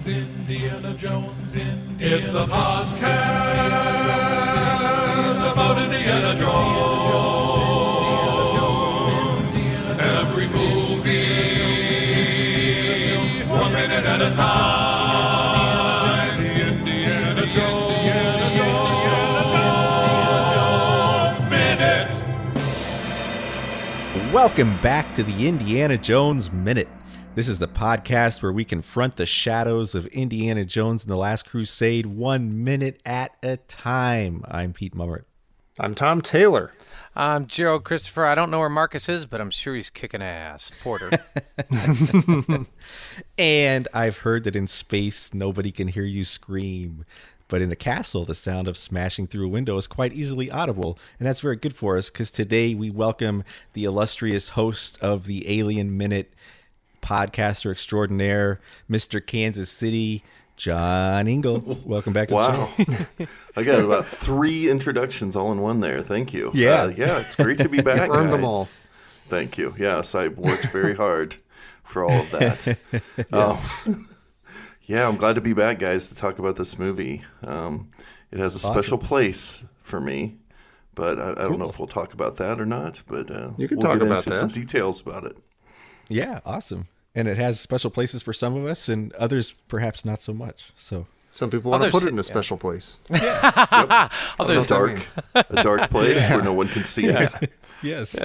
Indiana Jones. It's a podcast about Indiana Jones. Every movie, 1 minute at a time. Indiana Jones Minute. Welcome back to the Indiana Jones Minute. This is the podcast where we confront the shadows of Indiana Jones and the Last Crusade 1 minute at a time. I'm Pete Mummert. I'm Tom Taylor. I'm Gerald Christopher. I don't know where Marcus is, but I'm sure he's kicking ass. Porter. And I've heard that in space, nobody can hear you scream. But in the castle, the sound of smashing through a window is quite easily audible. And that's very good for us because today we welcome the illustrious host of the Alien Minute, podcaster extraordinaire, Mr. Kansas City, John Ingle. Welcome back to the show. I got about 3 introductions all in one there. Thank you. Yeah. It's great to be back. Earned them guys. all. Thank you. Yes, I worked very hard for all of that. I'm glad to be back, guys, to talk about this movie. It has a special place for me, but I don't know if we'll talk about that or not. But you can we'll talk get about into that. some details about it. Yeah, awesome. And it has special places for some of us and others perhaps not so much. So Some people want to put it in a special place. Others A dark place where no one can see it. yes.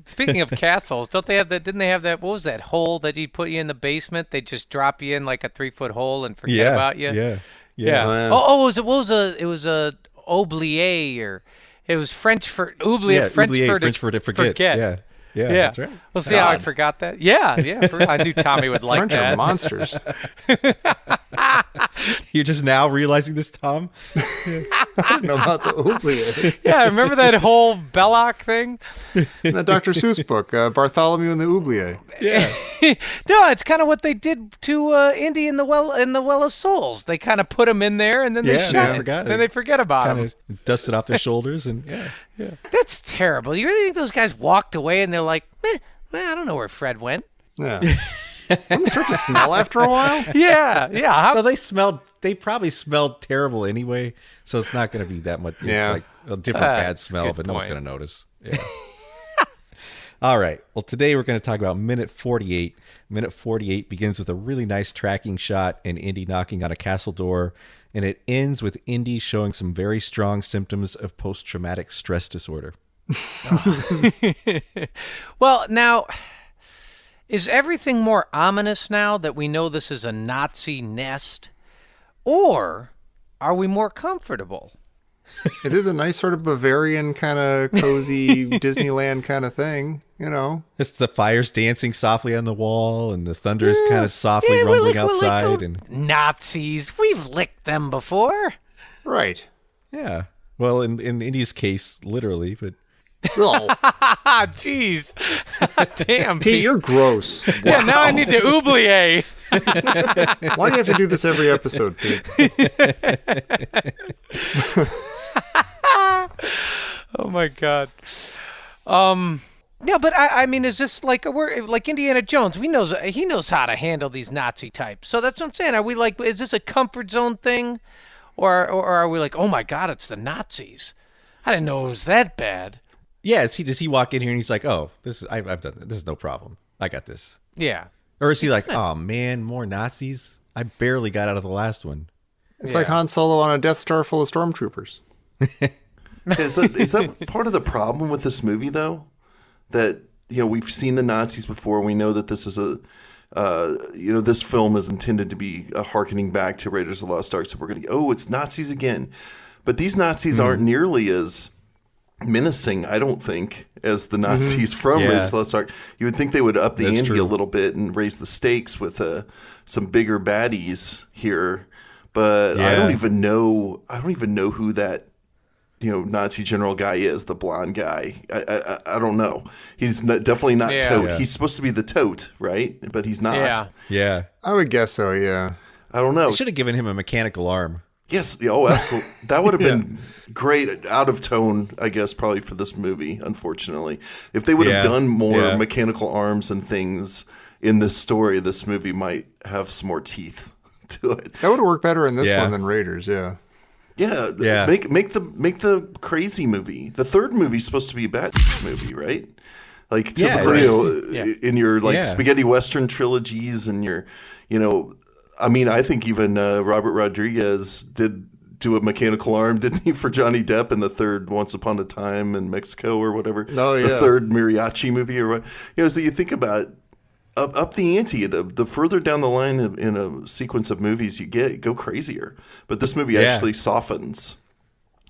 Speaking of castles, don't they have that? Didn't they have that? What was that hole that you'd put you in the basement? They just drop you in like a 3-foot hole and forget about you. Yeah. It was a oubliette, or it was French for oubliette. French for to forget. Yeah, that's right. We'll see how I forgot that. Yeah. I knew Tommy would like French that. are monsters. You're just now realizing this, Tom? I don't know about the oubliette. Yeah, remember that whole Belloc thing? In the Dr. Seuss book, Bartholomew and the Oubliette. Yeah. No, it's kind of what they did to Indy in the well of Souls. They kind of put him in there, and then they shut it. Forgot. Then they forget about him. Kind of dusted off their shoulders, and yeah. That's terrible. You really think those guys walked away and they're like, I don't know where Fred went? Yeah. Wouldn't it start to smell after a while? Yeah. Well, they probably smelled terrible anyway, so it's not going to be that much. Yeah. It's like a different bad smell, but no one's going to notice. Yeah. All right. Well, today we're going to talk about minute 48. Minute 48 begins with a really nice tracking shot and Indy knocking on a castle door, and it ends with Indy showing some very strong symptoms of post-traumatic stress disorder. Well, now, is everything more ominous now that we know this is a Nazi nest? Or are we more comfortable? It is a nice sort of Bavarian kind of cozy Disneyland kind of thing, you know. It's the fires dancing softly on the wall, and the thunder is kind of softly rumbling outside. And Nazis, we've licked them before. Right. yeah, well, in Indy's case, literally, but Oh, Jeez. Damn, Pete, you're gross. Yeah, now I need to oubliette. Why do you have to do this every episode, Pete? Oh my God. Yeah, but I mean, is this like we're like Indiana Jones? He knows how to handle these Nazi types. So that's what I'm saying. Are we like, is this a comfort zone thing, or are we like, oh my God, it's the Nazis? I didn't know it was that bad. yeah, does he walk in here and he's like, oh, I've done this is no problem. I got this. Yeah. Or is he like, oh man, more Nazis? I barely got out of the last one. It's like Han Solo on a Death Star full of stormtroopers. Is that part of the problem with this movie, though? That, we've seen the Nazis before. We know that this is this film is intended to be a hearkening back to Raiders of the Lost Ark. So we're going to go, it's Nazis again. But these Nazis aren't nearly as menacing, I don't think, as the Nazis from Raiders of the Lost Ark. You would think they would up the ante a little bit and raise the stakes with some bigger baddies here. But I don't even know who that Nazi general guy is, the blonde guy. I don't know. He's definitely not Tote. Yeah. He's supposed to be the Tote, right? But he's not. Yeah. I would guess so, yeah. I don't know. I should have given him a mechanical arm. Yes. Oh, absolutely. That would have been great. Out of tone, I guess, probably for this movie, unfortunately. If they would have done more mechanical arms and things in this story, this movie might have some more teeth to it. That would have worked better in this Yeah. one than Raiders, yeah. Yeah, Yeah. Make the crazy movie. The third movie's supposed to be a bad movie, right? Like Yeah, typically, it in your like Yeah. spaghetti western trilogies and your, I mean, I think even Robert Rodriguez did do a mechanical arm, didn't he, for Johnny Depp in the third Once Upon a Time in Mexico or whatever? Oh, yeah. The third mariachi movie or what? So you think about it, up the ante. The further down the line in a sequence of movies you go crazier. But this movie actually softens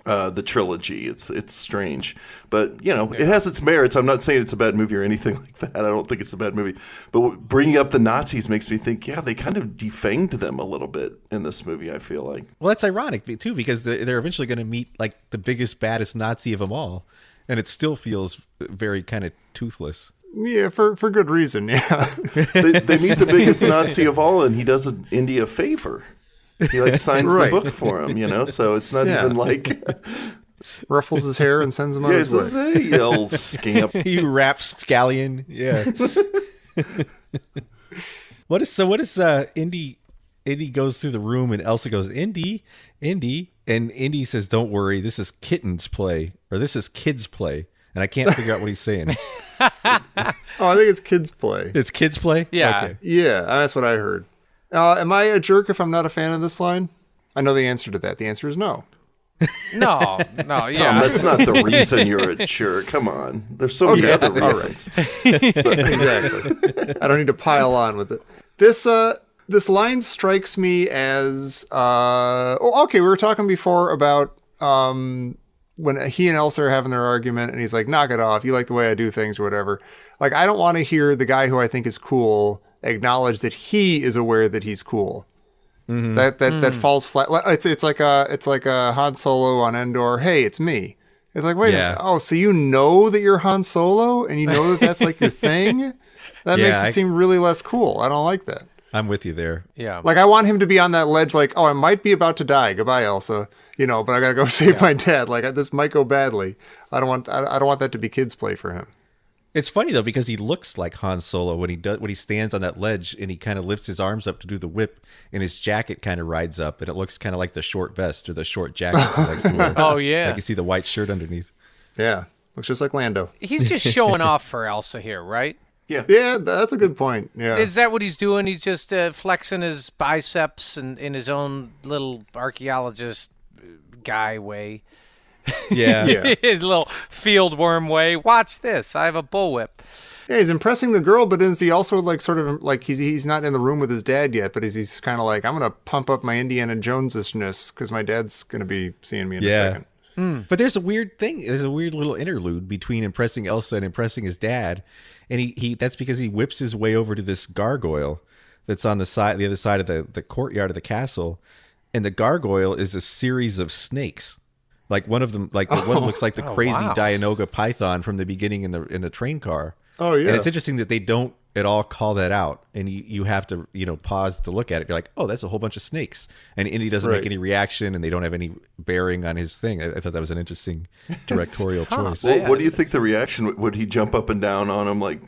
the trilogy. It's strange, but it has its merits. I'm not saying it's a bad movie or anything like that. I don't think it's a bad movie. But bringing up the Nazis makes me think, they kind of defanged them a little bit in this movie. I feel like. Well, that's ironic too, because they're eventually going to meet like the biggest, baddest Nazi of them all, and it still feels very kind of toothless. Yeah, for good reason, yeah. They meet the biggest Nazi of all, and he does Indy a favor. He like signs Right. the book for him, so it's not even like Ruffles his hair and sends him on his way. hey, you old scamp. You rapscallion, yeah. What is Indy? Indy goes through the room and Elsa goes, Indy, and Indy says, "Don't worry, this is Kitten's play, or this is kids' play," and I can't figure out what he's saying. Oh, I think it's kids' play. It's kids' play. Yeah. Okay. Yeah, that's what I heard. Am I a jerk if I'm not a fan of this line? I know the answer to that. The answer is no. No, Tom, yeah. that's not the reason you're a jerk. Come on. There's so many other reasons. Exactly. I don't need to pile on with it. This line strikes me as okay, we were talking before about when he and Elsa are having their argument and he's like, knock it off, you like the way I do things or whatever. Like, I don't want to hear the guy who I think is cool acknowledge that he is aware that he's cool. Mm-hmm. That falls flat. It's like a Han Solo on Endor. Hey, it's me. It's like, wait a minute. Oh, so you know that you're Han Solo and you know that that's like your thing? That makes it seem really less cool. I don't like that. I'm with you there. Yeah. Like, I want him to be on that ledge like, oh, I might be about to die. Goodbye, Elsa. But I got to go save my dad. Like, this might go badly. I don't want that to be kids' play for him. It's funny though, because he looks like Han Solo when he stands on that ledge and he kind of lifts his arms up to do the whip, and his jacket kind of rides up, and it looks kind of like the short vest or the short jacket he likes to wear. Oh, yeah. Like you see the white shirt underneath. Yeah. Looks just like Lando. He's just showing off for Elsa here, right? Yeah, that's a good point. Yeah. Is that what he's doing? He's just flexing his biceps in his own little archaeologist guy way. Yeah. His little field worm way. Watch this. I have a bullwhip. Yeah, he's impressing the girl, but is he also like sort of like he's not in the room with his dad yet, but he's kind of like, I'm going to pump up my Indiana Jones-ishness because my dad's going to be seeing me in a second. But there's a weird thing. There's a weird little interlude between impressing Elsa and impressing his dad, and he that's because he whips his way over to this gargoyle that's on the other side of the courtyard of the castle, and the gargoyle is a series of snakes. Like one of them, one looks like the crazy Dianoga python from the beginning in the train car. Oh yeah, and it's interesting that they don't at all call that out, and you have to pause to look at it. You're like, oh, that's a whole bunch of snakes, and Indy doesn't make any reaction, and they don't have any bearing on his thing. I thought that was an interesting directorial choice. Well, what do you think the reaction would he jump up and down on them like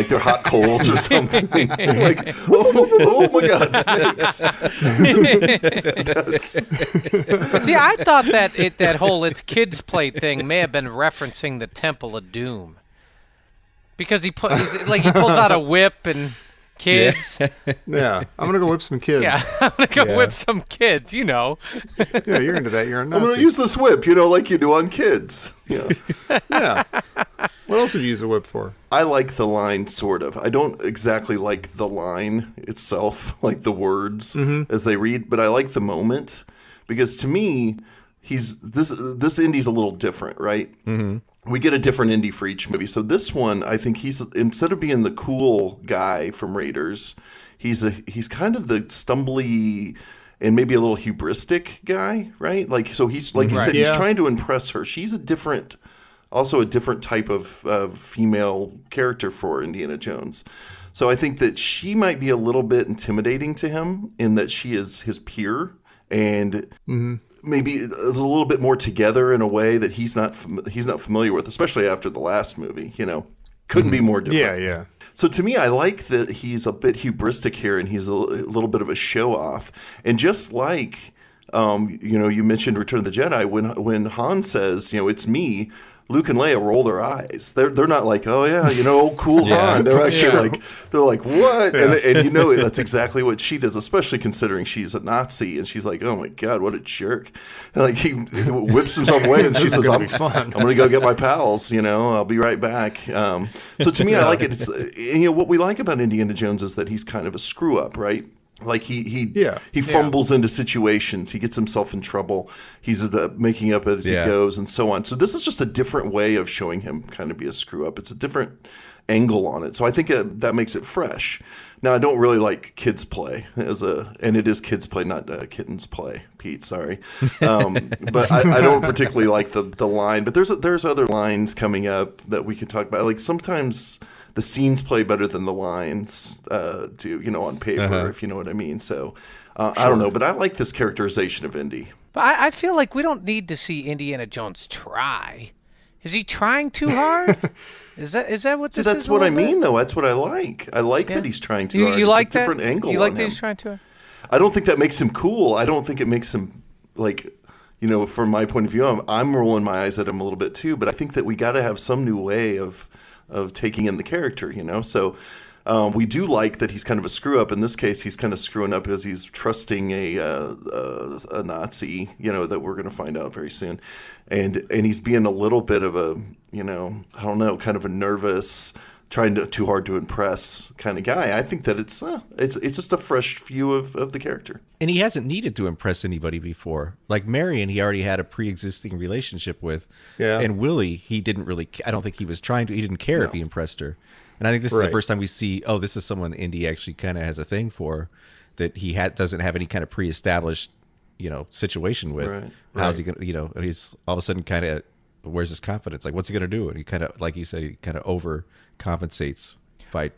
they're hot coals or something? Like, oh my God, snakes! See, I thought that whole it's kids play thing may have been referencing the Temple of Doom. Because he pulls out a whip and kids. Yeah, I'm gonna go whip some kids. Yeah, I'm gonna go whip some kids. Yeah, you're into that. You're a Nazi. I'm gonna use this whip, like you do on kids. Yeah. Yeah. What else would you use a whip for? I like the line, sort of. I don't exactly like the line itself, like the words as they read, but I like the moment because to me, this Indy's a little different, right? Mm-hmm. We get a different Indy for each movie. So this one, I think he's, instead of being the cool guy from Raiders, he's kind of the stumbly and maybe a little hubristic guy, right? Like, so he's like you said, he's trying to impress her. She's a different type of female character for Indiana Jones. So I think that she might be a little bit intimidating to him in that she is his peer and maybe a little bit more together in a way that he's not familiar with, especially after the last movie. Couldn't be more different. Yeah. So to me, I like that he's a bit hubristic here, and he's a little bit of a show off. And just like, you mentioned Return of the Jedi, when Han says, it's me, Luke and Leia roll their eyes. They're not like, oh yeah, cool Han. They're actually they're like, what? Yeah. And that's exactly what she does, especially considering she's a Nazi, and she's like, oh my god, what a jerk. And like he whips himself away, and she says, I'm gonna go get my pals. I'll be right back. So to me, I like it. It's what we like about Indiana Jones is that he's kind of a screw up, right? Like he fumbles into situations. He gets himself in trouble. He's making up as he goes and so on. So this is just a different way of showing him kind of be a screw up. It's a different angle on it. So I think that makes it fresh. Now I don't really like kids play and it is kids play, not kittens play. Pete, sorry, but I don't particularly like the line. But there's other lines coming up that we can talk about. Like sometimes the scenes play better than the lines do, on paper, if you know what I mean. So I don't know, but I like this characterization of Indy. But I feel like we don't need to see Indiana Jones try. Is he trying too hard? Is that what this is? That's what I mean, though. That's what I like. I like that he's trying too hard. You like that? Different angle. You like that he's trying too hard? I don't think that makes him cool. I don't think it makes him like. From my point of view, I'm rolling my eyes at him a little bit too. But I think that we got to have some new way of taking in the character, So we do like that he's kind of a screw up. In this case, he's kind of screwing up because he's trusting a Nazi, that we're going to find out very soon, and he's being a little bit of a, I don't know, kind of a nervous, trying too hard to impress kind of guy. I think that it's just a fresh view of the character. And he hasn't needed to impress anybody before. Like Marion, he already had a pre-existing relationship with. Yeah. And Willie, he didn't really, I don't think he was trying to, he didn't care if he impressed her. And I think this is the first time we see, this is someone Indy actually kind of has a thing for, that he doesn't have any kind of pre-established, situation with. Right. How's he going to, and he's all of a sudden kind of, where's his confidence? Like, what's he going to do? And he kind of, like you said, he kind of overcompensates by,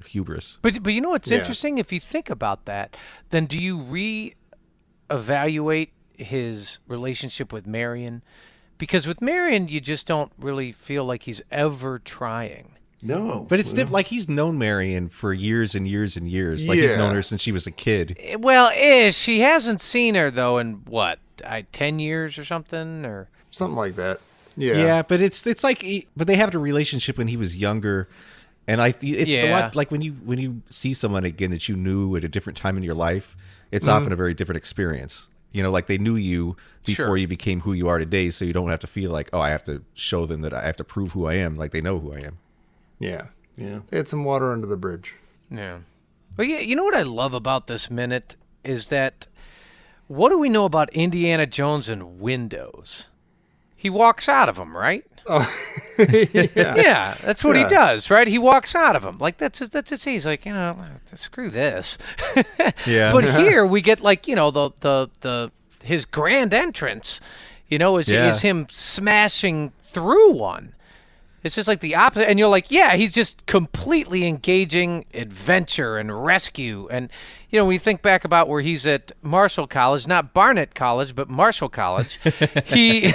hubris. But what's interesting? If you think about that, then do you re-evaluate his relationship with Marion? Because with Marion, you just don't really feel like he's ever trying. No. But it's different. Like, he's known Marion for years and years and years. Like, he's known her since she was a kid. Well, she hasn't seen her, though, in, 10 years or something? Or something like that. Yeah. Yeah, but it's like, but they have a relationship when he was younger. And it's a lot like when you see someone again that you knew at a different time in your life, it's often a very different experience. Like they knew you before you became who you are today, so you don't have to feel like, I have to show them that I have to prove who I am. Like they know who I am. Yeah. Yeah. They had some water under the bridge. Yeah. Well, you know what I love about this minute is that what do we know about Indiana Jones and windows? He walks out of them, right? Oh, yeah. That's what he does, right? He walks out of them. Like that's his he's like, screw this. Yeah. But here we get like, the his grand entrance, is him smashing through one. It's just like the opposite. And you're like, he's just completely engaging adventure and rescue. And, when you think back about where he's at Marshall College, not Barnett College, but Marshall College, he,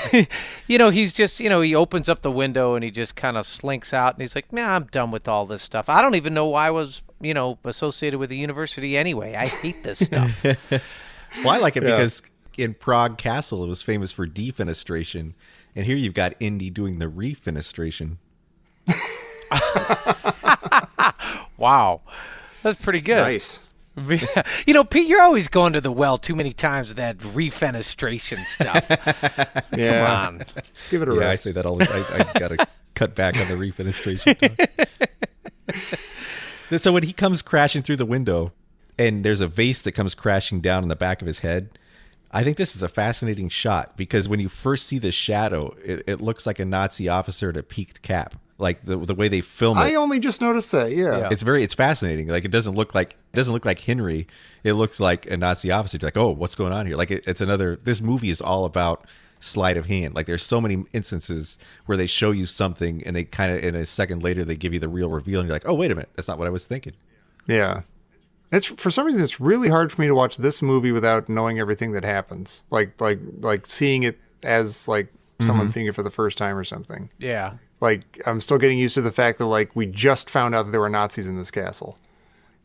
he's just, he opens up the window and he just kind of slinks out. And he's like, man, I'm done with all this stuff. I don't even know why I was, associated with the university anyway. I hate this stuff. Well, I like it because in Prague Castle, it was famous for defenestration. And here you've got Indy doing the refenestration. Wow. That's pretty good. Nice. Pete, you're always going to the well too many times with that refenestration stuff. Yeah. Come on. Give it a rest. I say that all the time. I got to cut back on the refenestration talk. So when he comes crashing through the window and there's a vase that comes crashing down in the back of his head, I think this is a fascinating shot because when you first see the shadow, it looks like a Nazi officer in a peaked cap. Like the way they film it. I only just noticed that. Yeah. It's fascinating. Like it doesn't look like Henry. It looks like a Nazi officer. You're like, oh, what's going on here? Like it's another. This movie is all about sleight of hand. Like there's so many instances where they show you something and they kind of in a second later they give you the real reveal and you're like, oh, wait a minute, that's not what I was thinking. Yeah. It's for some reason it's really hard for me to watch this movie without knowing everything that happens. Like seeing it as like someone seeing it for the first time or something. Yeah. Like, I'm still getting used to the fact that, like, we just found out that there were Nazis in this castle.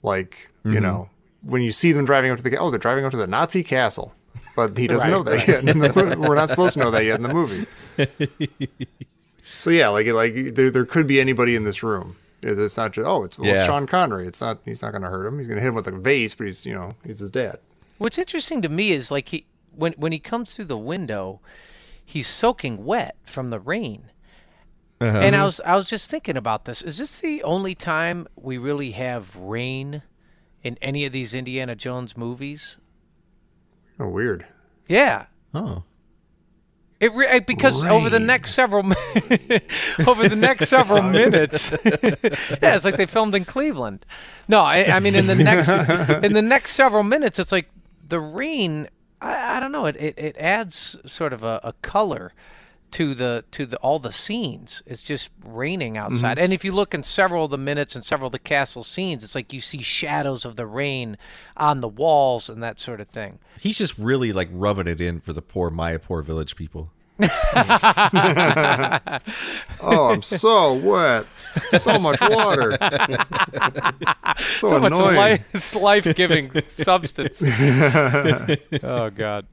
Like, you know, when you see them driving up to they're driving up to the Nazi castle. But he doesn't know that yet. We're not supposed to know that yet in the movie. So yeah, there could be anybody in this room. It's not just it's Sean Connery. He's not going to hurt him. He's going to hit him with a vase, but he's his dad. What's interesting to me is like when he comes through the window, he's soaking wet from the rain. Uh-huh. And I was just thinking about this. Is this the only time we really have rain in any of these Indiana Jones movies? Oh, weird. Yeah. Oh. Because rain. over the next several minutes, yeah, it's like they filmed in Cleveland. No, I mean in the next several minutes, it's like the rain. I don't know. It adds sort of a color to all the scenes. It's just raining outside. And if you look in several of the minutes and several of the castle scenes, it's like you see shadows of the rain on the walls and that sort of thing. He's just really like rubbing it in for the poor Mayapur village people. Oh, I'm so wet. So much water. So annoying. Much life-giving substance. Oh, God.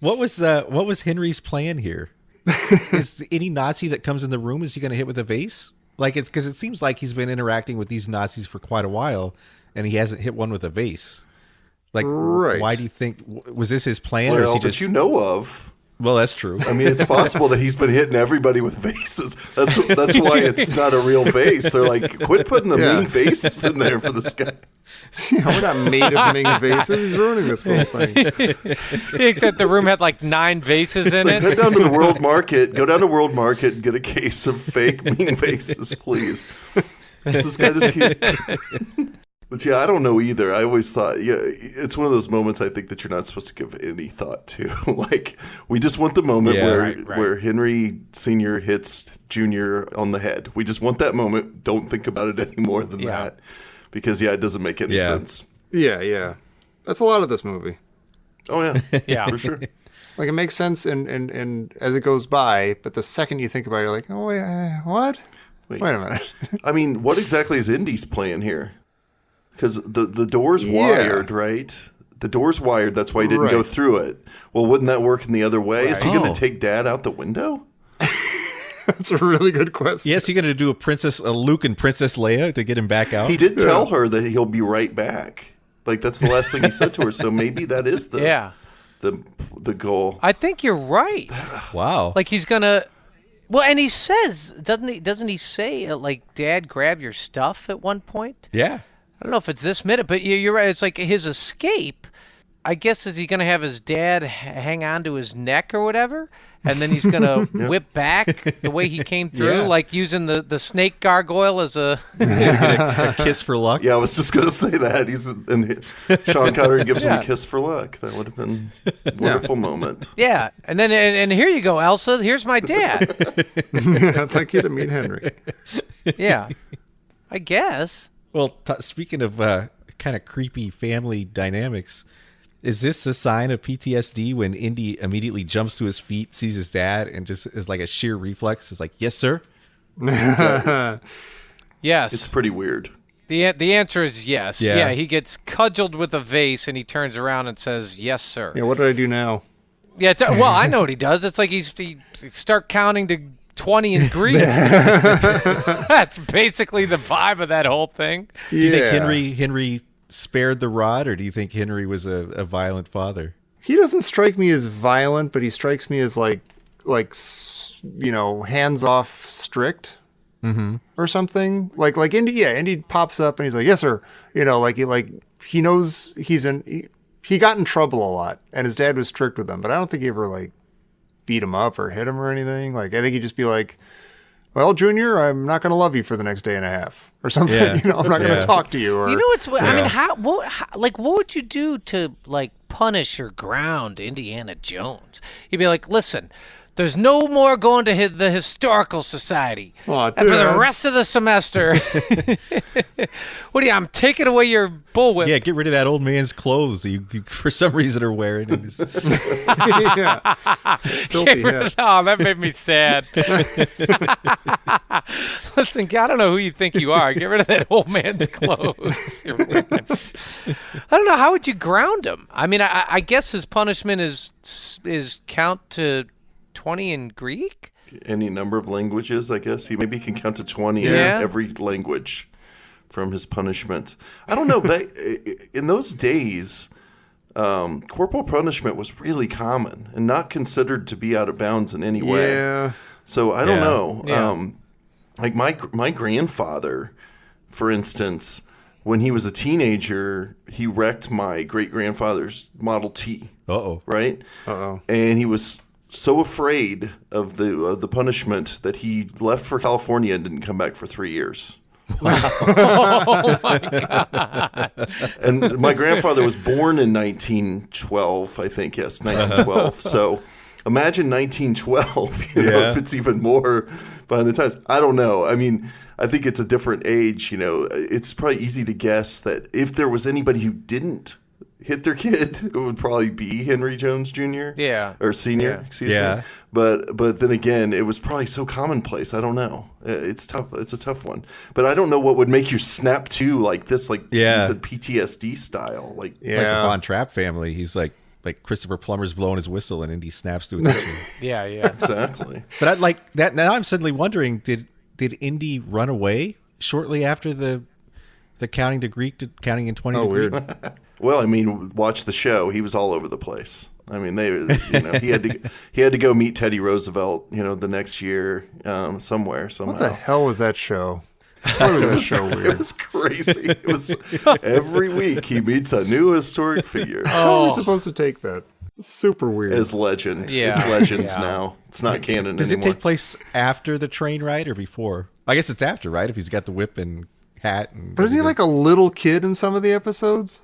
What was Henry's plan here? Is any Nazi that comes in the room, is he going to hit with a vase? Like, it's because it seems like he's been interacting with these Nazis for quite a while, and he hasn't hit one with a vase. Like, why do you think? Was this his plan? Well, or is he that just... you know of. Well, that's true. I mean, it's possible that he's been hitting everybody with vases. That's why it's not a real vase. They're like, quit putting the Ming vases in there for this guy. We're not made of Ming vases. He's ruining this little thing. You think that the room had like 9 vases in it? Head down to the World Market. Go down to World Market and get a case of fake Ming vases, please. This guy just keeps... But yeah, I don't know either. I always thought, it's one of those moments I think that you're not supposed to give any thought to. Like, we just want the moment where Henry Sr. hits Jr. on the head. We just want that moment. Don't think about it any more than that. Because, it doesn't make any sense. Yeah. That's a lot of this movie. Oh, yeah. Yeah. For sure. Like, it makes sense and as it goes by, but the second you think about it, you're like, oh, wait, what? Wait a minute. I mean, what exactly is Indy's plan here? Because the door's wired, right? The door's wired. That's why he didn't go through it. Well, wouldn't that work in the other way? Right. Is he going to take Dad out the window? That's a really good question. Yes, you're going to do a Luke and Princess Leia to get him back out? He did tell her that he'll be right back. Like, that's the last thing he said to her. So maybe that is the goal. I think you're right. Wow. Like, he's going to... Well, and he says, doesn't he say, like, Dad, grab your stuff at one point? Yeah. I don't know if it's this minute, but you're right. It's like his escape, I guess, is he going to have his dad hang on to his neck or whatever? And then he's going to whip back the way he came through, like using the snake gargoyle as a kiss for luck? Yeah, I was just going to say that. And Sean Connery gives him a kiss for luck. That would have been a wonderful moment. Yeah. And then and here you go, Elsa. Here's my dad. I'd like you to meet Henry. Yeah. I guess. Well, speaking of kind of creepy family dynamics, is this a sign of PTSD when Indy immediately jumps to his feet, sees his dad, and just is like a sheer reflex? Is like, yes, sir? Yes. It's pretty weird. The answer is yes. Yeah. He gets cudgeled with a vase, and he turns around and says, yes, sir. Yeah, what did I do now? Yeah, well, I know what he does. It's like he start counting to 20 in Greek. That's basically the vibe of that whole thing. Do you think Henry spared the rod, or do you think Henry was a violent father? He doesn't strike me as violent, but he strikes me as like hands off strict or something. Like Indy pops up and he's like, yes, sir. He knows he got in trouble a lot, and his dad was strict with him, but I don't think he ever beat him up or hit him or anything. Like, I think he'd just be like, well, Junior, I'm not going to love you for the next day and a half or something. Yeah. I'm not going to talk to you. Or, I mean, what would you do to punish or ground Indiana Jones? You'd be like, listen, There's no more going to the historical society. Aw, and for the Dad. rest of the semester, what do you? I'm taking away your bullwhip. Yeah, get rid of that old man's clothes that you for some reason are wearing. And just- Yeah. Filthy hat. Oh, that made me sad. Listen, I don't know who you think you are. Get rid of that old man's clothes. You're wearing. I don't know. How would you ground him? I mean, I guess his punishment is count to 20 in Greek. Any number of languages, I guess. He can count to 20 Yeah. in every language from his punishment. I don't know, but in those days, corporal punishment was really common and not considered to be out of bounds in any way. Yeah. So I don't Yeah. know. Yeah. Like my grandfather, for instance, when he was a teenager, he wrecked my great-grandfather's Model T, Uh-oh. right? Uh-oh. And he was so afraid of the punishment that he left for California and didn't come back for 3 years. Oh my God. And my grandfather was born in 1912, I think. Yes, 1912. So imagine 1912. You know, Yeah. if it's even more behind the times. I don't know. I mean, I think it's a different age. You know, it's probably easy to guess that if there was anybody who didn't hit their kid, it would probably be Henry Jones Jr. Yeah. Or Senior, Yeah. excuse Yeah. me. But then again, it was probably so commonplace. I don't know. It's tough. It's a tough one. But I don't know what would make you snap to like this, like Yeah. you said, PTSD style. Like, Like the Yeah. Von Trapp family. He's like Christopher Plummer's blowing his whistle and Indy snaps to attention. Yeah, yeah. exactly. But I like that. Now I'm suddenly wondering, did Indy run away shortly after the counting to Greek to counting in 20 Oh, to Greek? weird. Well, I mean, watch the show. He was all over the place. I mean, he had to go meet Teddy Roosevelt, the next year somewhere somehow. What the hell was that show? What was that show It weird? was crazy. It was every week he meets a new historic figure How are we supposed to take that? It's super weird. as legend. Yeah. It's legends Yeah. now. It's not canon Does anymore. it take place after the train ride or before? I guess it's after, right? If he's got the whip and hat. And But is he like a little kid in some of the episodes?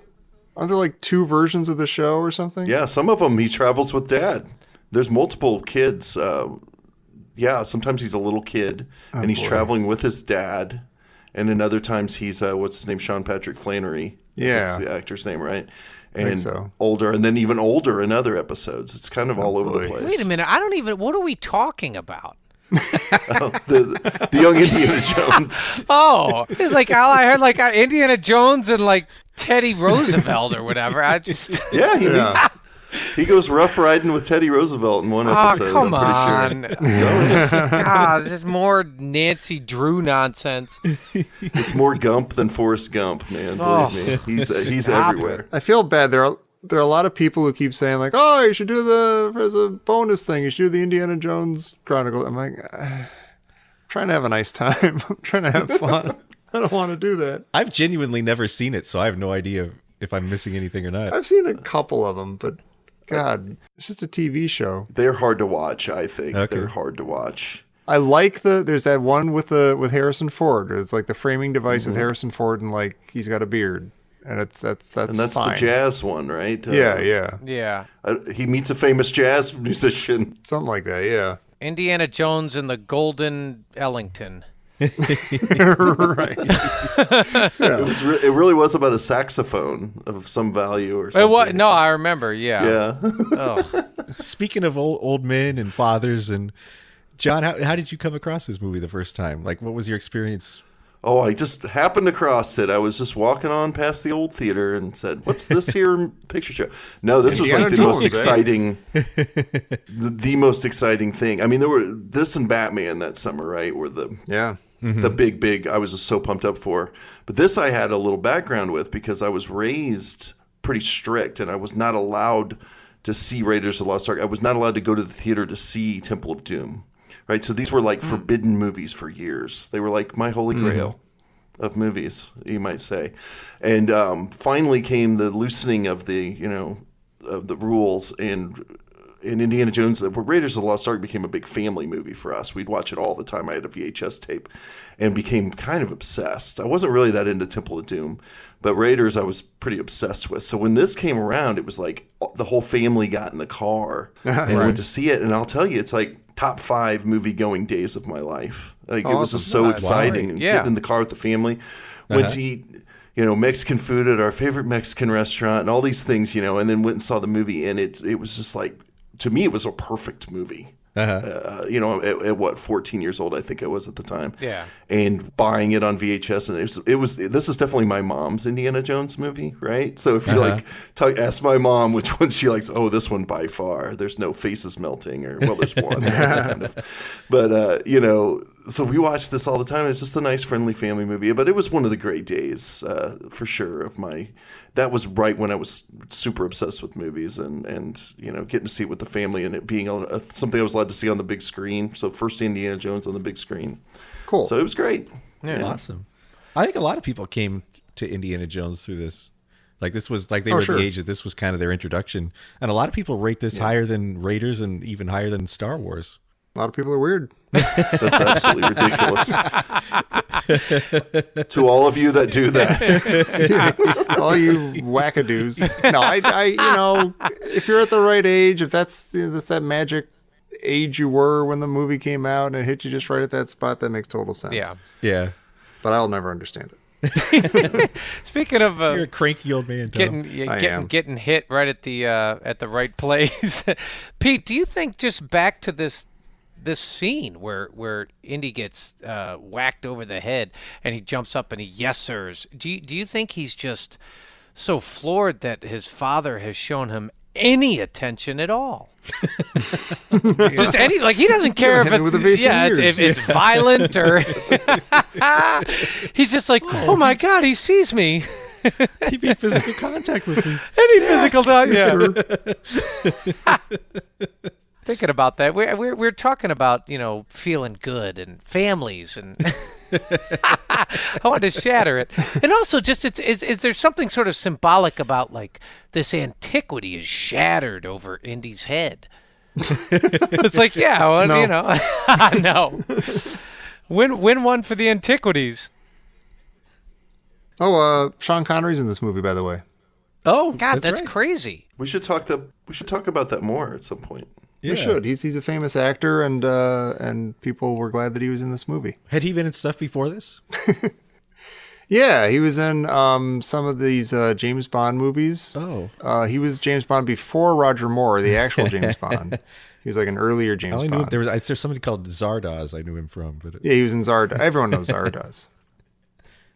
Aren't there like two versions of the show or something? Yeah, some of them he travels with dad. There's multiple kids. Sometimes he's a little kid and he's boy. traveling with his dad. And then other times he's what's his name, Sean Patrick Flannery. Yeah. That's the actor's name, right? And so. older, and then even older in other episodes. It's kind of all over the boy. place. Wait a minute. What are we talking about? The young Indiana Jones. Oh, it's like all I heard, like Indiana Jones and like Teddy Roosevelt or whatever. I just. Yeah, he goes rough riding with Teddy Roosevelt in one Oh, episode. come I'm pretty sure. on. God, this is more Nancy Drew nonsense. It's more Gump than Forrest Gump, man. Believe me, he's Stop everywhere. it. I feel bad. There are a lot of people who keep saying like, "Oh, you should do as a bonus thing. You should do the Indiana Jones Chronicle." I'm like, I'm trying to have a nice time. I'm trying to have fun. I don't want to do that. I've genuinely never seen it, so I have no idea if I'm missing anything or not. I've seen a couple of them, but God, it's just a TV show. They're hard to watch. I think Okay. they're hard to watch. I like there's that one with Harrison Ford. It's like the framing device with Harrison Ford and like he's got a beard, and that's And that's fine. the jazz one, right? Yeah. Yeah. He meets a famous jazz musician. Something like that, yeah. Indiana Jones and the Golden Ellington. Right. It really was about a saxophone of some value or something. What? No, I remember. Yeah. Yeah. Oh. Speaking of old men and fathers, and John, how did you come across this movie the first time? Like, what was your experience? Oh, I just happened across it. I was just walking on past the old theater and said, "What's this here picture show?" No, this was like Indiana the most Jones, eh? exciting, the most exciting thing. I mean, there were this and Batman that summer, right? Were the Yeah. the big. I was just so pumped up for. But this I had a little background with because I was raised pretty strict, and I was not allowed to see Raiders of the Lost Ark. I was not allowed to go to the theater to see Temple of Doom. Right, so these were like forbidden movies for years. They were like my holy grail of movies, you might say. And finally came the loosening of the, of the rules, and in Indiana Jones, Raiders of the Lost Ark became a big family movie for us. We'd watch it all the time. I had a VHS tape and became kind of obsessed. I wasn't really that into Temple of Doom, but Raiders I was pretty obsessed with. So when this came around, it was like the whole family got in the car and went to see it. And I'll tell you, it's like top 5 movie-going days of my life. Like It was just so exciting. And getting in the car with the family. Went to eat Mexican food at our favorite Mexican restaurant and all these things, and then went and saw the movie. And it was just like, to me, it was a perfect movie. At what, 14 years old, I think I was at the time. Yeah. And buying it on VHS. And this is definitely my mom's Indiana Jones movie, right? So if you ask my mom which one she likes, this one by far. There's no faces melting, or, well, there's one. Kind of. But, so we watched this all the time. It's just a nice, friendly family movie. But it was one of the great days, for sure, that was right when I was super obsessed with movies and getting to see it with the family and it being something I was allowed to see on the big screen. So first Indiana Jones on the big screen. Cool. So it was great. Yeah. Awesome. I think a lot of people came to Indiana Jones through this. Like this was like they were the age that this was kind of their introduction. And a lot of people rate this higher than Raiders and even higher than Star Wars. A lot of people are weird. That's absolutely ridiculous. To all of you that do that. All you wackadoos. No, I if you're at the right age, if that's that magic age you were when the movie came out and it hit you just right at that spot, that makes total sense. Yeah. Yeah. But I'll never understand it. Speaking of you're a cranky old man, Tom. getting hit right at the right place. Pete, do you think, just back to this scene where Indy gets whacked over the head and he jumps up and he yes sirs, do you think he's just so floored that his father has shown him any attention at all? Just any, like, he doesn't care if it's violent or he's just like, oh my God, he sees me. He made physical contact with me. Any physical contact? Yeah. Thinking about that, we're talking about feeling good and families, and I wanted to shatter it. And also, just is there something sort of symbolic about, like, this antiquity is shattered over Indy's head? It's like, no. Win one for the antiquities. Oh, Sean Connery's in this movie, by the way. Oh, God, that's right. Crazy. We should talk about that more at some point. Yeah. We should. He's a famous actor, and people were glad that he was in this movie. Had he been in stuff before this? Yeah, he was in some of these James Bond movies. Oh. He was James Bond before Roger Moore, the actual James Bond. He was like an earlier James Bond. There's somebody called Zardoz I knew him from. But yeah, he was in Zardoz. Everyone knows Zardoz.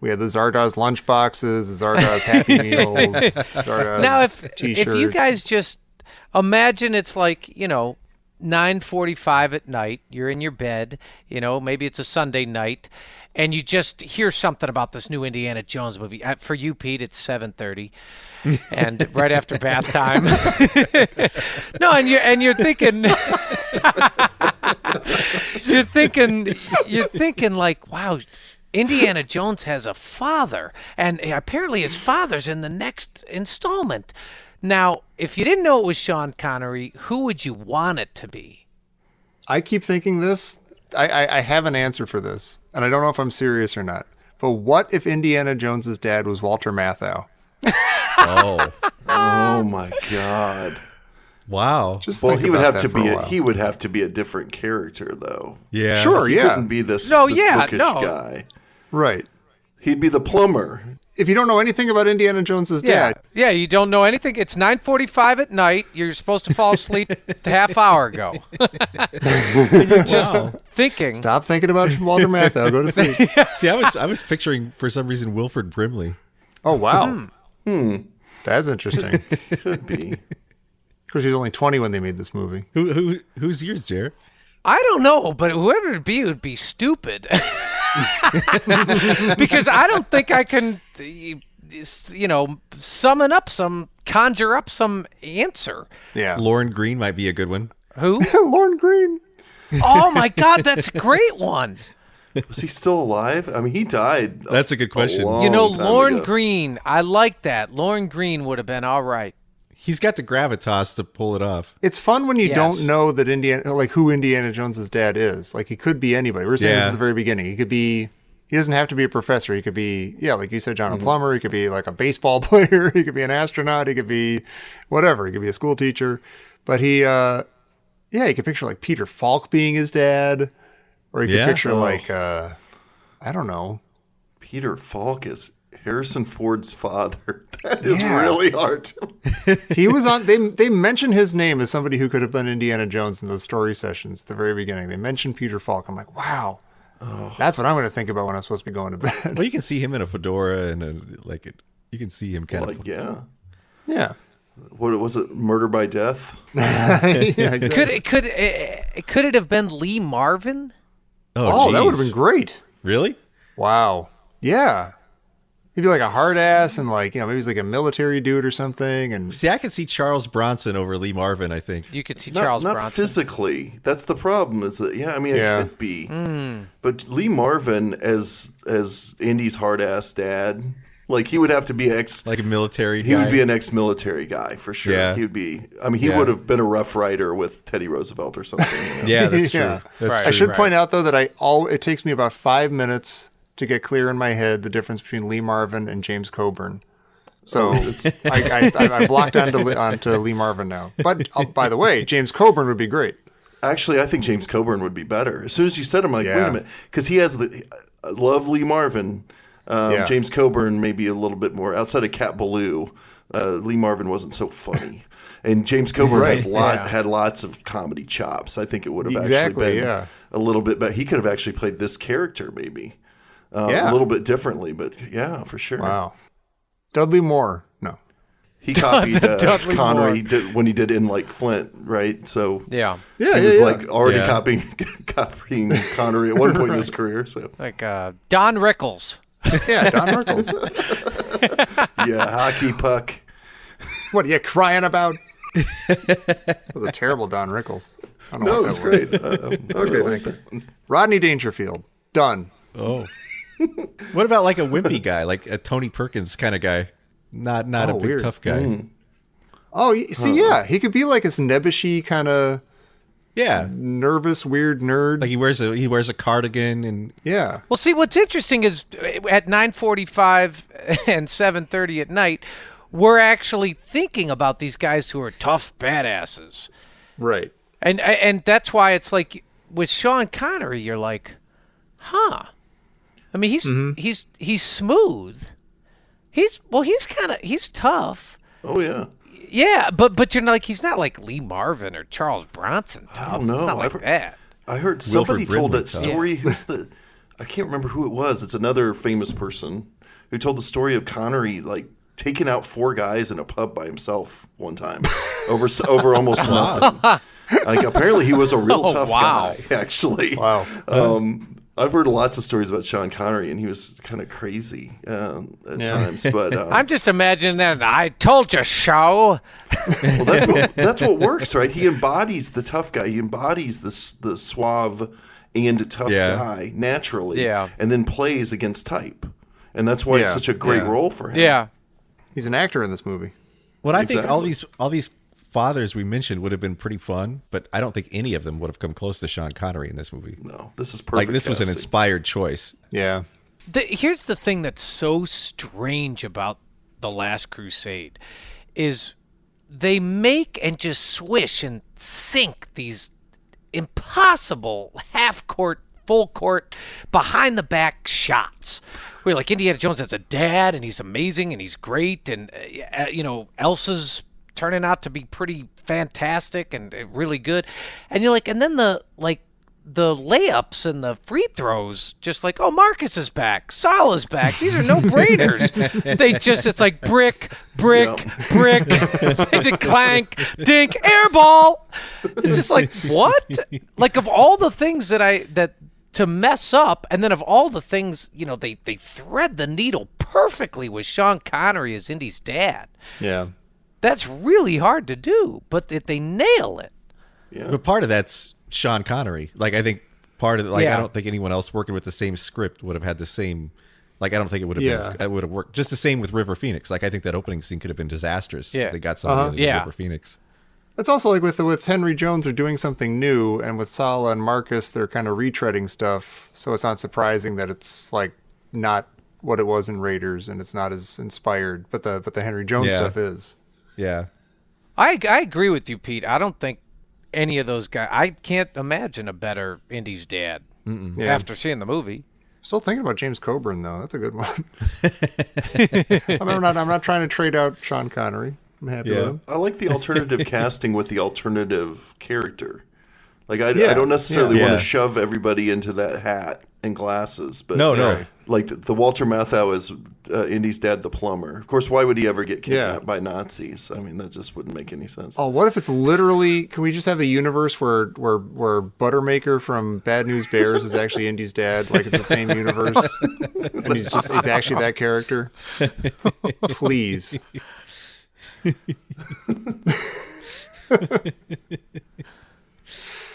We had the Zardoz lunchboxes, the Zardoz Happy Meals, Zardoz now, T-shirts. If you guys just imagine it's like, 9:45 at night, you're in your bed, maybe it's a Sunday night, and you just hear something about this new Indiana Jones movie. For you, Pete, it's 7:30, and right after bath time. No, and you're thinking, you're thinking like, wow, Indiana Jones has a father, and apparently his father's in the next installment. Now, if you didn't know it was Sean Connery, who would you want it to be? I keep thinking this. I have an answer for this, and I don't know if I'm serious or not. But what if Indiana Jones's dad was Walter Matthau? Oh. Oh my God. Wow. He would have to be a different character, though. Yeah. Sure, he couldn't be this bookish guy. Right. He'd be the plumber. If you don't know anything about Indiana Jones's dad. Yeah, you don't know anything. It's 9:45 at night. You're supposed to fall asleep a half hour ago. You're just thinking. Stop thinking about Walter Matthau. Go to sleep. See, I was picturing, for some reason, Wilford Brimley. Oh, wow. That's interesting. Could be. Of course, he was only 20 when they made this movie. Who's yours, Jared? I don't know, but whoever it would be stupid. Because I don't think I can, conjure up some answer. Yeah. Lauren Green might be a good one. Who? Lauren Green. Oh my God, that's a great one. Was he still alive? I mean, he died. That's a good question. Lauren Green. I like that. Lauren Green would have been all right. He's got the gravitas to pull it off. It's fun when you Yes. don't know that who Indiana Jones's dad is. Like, he could be anybody. We were saying this Yeah. at the very beginning. He doesn't have to be a professor. He could be, like you said, John, a plumber. He could be like a baseball player. He could be an astronaut. He could be whatever. He could be a school teacher. But he could picture like Peter Falk being his dad, or he could Yeah. picture like, I don't know. Peter Falk is Harrison Ford's father. That is Yeah. really hard. He was on. They mentioned his name as somebody who could have been Indiana Jones in those story sessions at the very beginning. They mentioned Peter Falk. I'm like, wow, that's what I'm going to think about when I'm supposed to be going to bed. Well, you can see him in a fedora and you can see him kind Like, of. yeah. Yeah. What was it? Murder by Death? Yeah, exactly. Could it have been Lee Marvin? Oh, that would have geez. been great. Really? Wow. Yeah. He'd be like a hard ass and maybe he's like a military dude or something. And See, I could see Charles Bronson over Lee Marvin, I think. You could see Charles not Bronson. physically. That's the problem. Is that Yeah. it could be. But Lee Marvin as Indy's hard ass dad, like he would have to be Like a military He guy. would be an ex-military guy for sure. Yeah. He would be. I mean, he Yeah. would have been a Rough Rider with Teddy Roosevelt or something. Yeah, that's true. Yeah. That's Right. true. I should point out though that it takes me about 5 minutes to get clear in my head the difference between Lee Marvin and James Coburn. So I've locked onto Lee Marvin now. But by the way, James Coburn would be great. Actually, I think James Coburn would be better. As soon as you said him, I'm like, Yeah. wait a minute, because he has I love Lee Marvin. Yeah. James Coburn maybe a little bit more outside of Cat Ballou. Lee Marvin wasn't so funny, and James Coburn Right. had lots of comedy chops. I think it would have Exactly, actually been yeah. a little bit better. He could have actually played this character maybe Yeah. a little bit differently, but yeah, for sure. Wow. Dudley Moore. No. He copied Dudley Connery Moore. when he did In Like Flint, right? So Yeah. Yeah, he was yeah. like already Yeah. copying Connery at one point in his career. So Like Don Rickles. Yeah, Don Rickles. yeah, hockey puck. What are you crying about? That was a terrible Don Rickles. I don't know No, what it's that was. great. Okay, thank you. Rodney Dangerfield. Done. Oh. What about like a wimpy guy, like a Tony Perkins kind of guy? Not a big weird. tough guy. Oh, yeah, he could be like this nebbishy kind of Yeah. nervous, weird nerd. Like he wears a cardigan and Yeah. Well, see, what's interesting is at 9:45 and 7:30 at night, we're actually thinking about these guys who are tough badasses. Right. And that's why it's like with Sean Connery, you're like, huh. I mean, he's smooth. He's tough. Oh yeah. Yeah, but you're like he's not like Lee Marvin or Charles Bronson tough. I don't know. It's not like I've- that. I heard somebody told Brindley that tough. story. Who's the? I can't remember who it was. It's another famous person who told the story of Connery like taking out 4 guys in a pub by himself one time over almost nothing. Like apparently he was a real Oh, tough wow. guy. Actually, Wow. I've heard lots of stories about Sean Connery, and he was kind of crazy at times. But I'm just imagining that I told you so. well, that's what works, right? He embodies the tough guy. He embodies the suave and tough Yeah. guy naturally, Yeah. and then plays against type, and that's why it's Yeah. such a great Yeah. role for him. Yeah. He's an actor in this movie. what I think all Exactly. these fathers we mentioned would have been pretty fun, but I don't think any of them would have come close to Sean Connery in this movie. No, this is perfect. Like this was an casting. inspired choice. Yeah. Here's the thing that's so strange about The Last Crusade is they make and just swish and sink these impossible half-court, full-court, behind-the-back shots. Where like Indiana Jones has a dad and he's amazing and he's great and Elsa's turning out to be pretty fantastic and really good, and you're like, and then the layups and the free throws, just like, oh, Marcus is back, Salah's back. These are no brainers. It's like brick, brick, they just clank, dink, air ball. It's just like, what? Like of all the things that to mess up, and then of all the things, they thread the needle perfectly with Sean Connery as Indy's dad. Yeah. That's really hard to do, but they nail it. Yeah. But part of that's Sean Connery. Like I think part of it, I Yeah. don't think anyone else working with the same script would have had the same Like, I don't think it would have Yeah. it would have worked. Just the same with River Phoenix. Like, I think that opening scene could have been disastrous. Yeah. If they got somebody other than Yeah. River Phoenix. It's also like with Henry Jones, they're doing something new, and with Sala and Marcus, they're kind of retreading stuff. So it's not surprising that it's like not what it was in Raiders, and it's not as inspired. But the Henry Jones Yeah. stuff is. Yeah. I agree with you, Pete. I don't think any of those guys. I can't imagine a better Indy's dad Yeah. after seeing the movie. Still thinking about James Coburn though. That's a good one. I'm not trying to trade out Sean Connery. I'm happy with him. I like the alternative casting with the alternative character. Like I Yeah, don't necessarily yeah. want to shove everybody into that hat and glasses, but No. like the Walter Matthau is Indy's dad, the plumber. Of course, why would he ever get kidnapped by Nazis? I mean, that just wouldn't make any sense. Oh, what if it's literally? Can we just have a universe where Buttermaker from Bad News Bears is actually Indy's dad? Like it's the same universe, and he's actually that character. Please.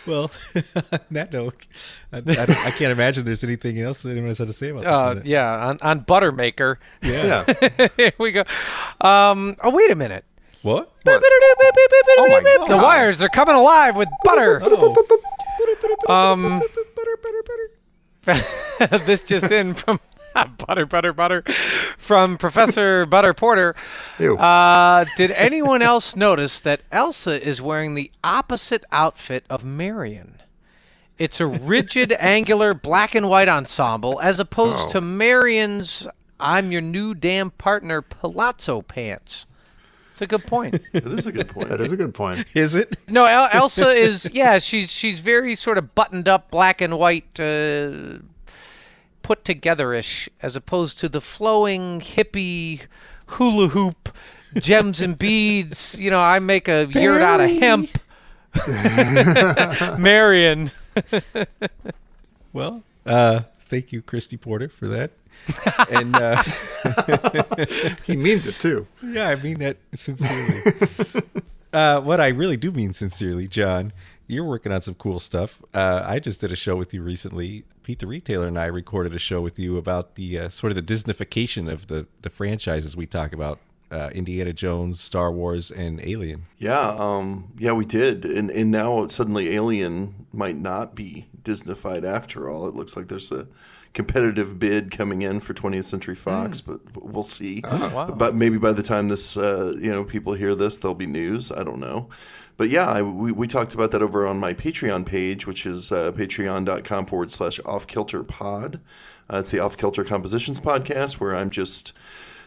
Well, on that note, I can't imagine there's anything else that anyone has to say about this one. Yeah, on Buttermaker. Yeah. Here we go. Oh, wait a minute. What? Oh my God. The wires are coming alive with butter. Oh. This just in from butter from Professor Butter Porter. Ew. Did anyone else notice that Elsa is wearing the opposite outfit of Marion? It's a rigid, angular black and white ensemble as opposed to Marion's "I'm your new damn partner" palazzo pants. It's a good point. That is a good point. That is a good point. Is it? No, Elsa is she's very sort of buttoned up, black and white, put together-ish, as opposed to the flowing hippie hula hoop, gems and beads. You know, I make a yurt out of hemp. Marion. Well, thank you, Christy Porter, for that. And He means it too. yeah, I mean that sincerely. What I really do mean sincerely, John, you're working on some cool stuff. I just did a show with you recently. Pete the Retailer and I recorded a show with you about the sort of the Disneyfication of the franchises we talk about. Indiana Jones, Star Wars, and Alien. Yeah, we did, and now suddenly Alien might not be Disneyfied after all. It looks like there's a competitive bid coming in for 20th Century Fox, but we'll see. Wow. But maybe by the time this, people hear this, there'll be news. I don't know. But yeah, we talked about that over on my Patreon page, which is patreon.com/offkilterpod. It's the Off Kilter Compositions podcast, where I'm just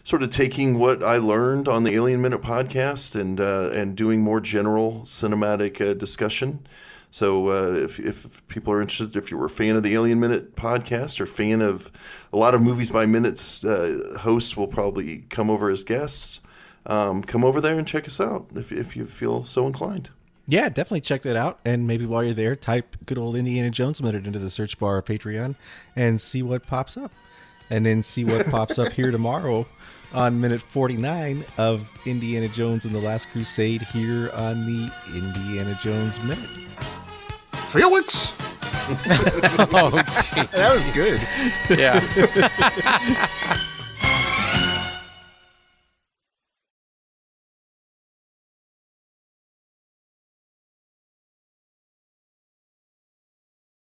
sort of taking what I learned on the Alien Minute podcast and doing more general cinematic discussion. So if people are interested, if you were a fan of the Alien Minute podcast or fan of a lot of Movies by Minutes, hosts will probably come over as guests. Come over there and check us out if you feel so inclined. Yeah, definitely check that out. And maybe while you're there, type good old Indiana Jones Minute into the search bar of Patreon and see what pops up. And then see what pops up here tomorrow on minute 49 of Indiana Jones and the Last Crusade here on the Indiana Jones Minute. Felix. Oh, gee. That was good. Yeah.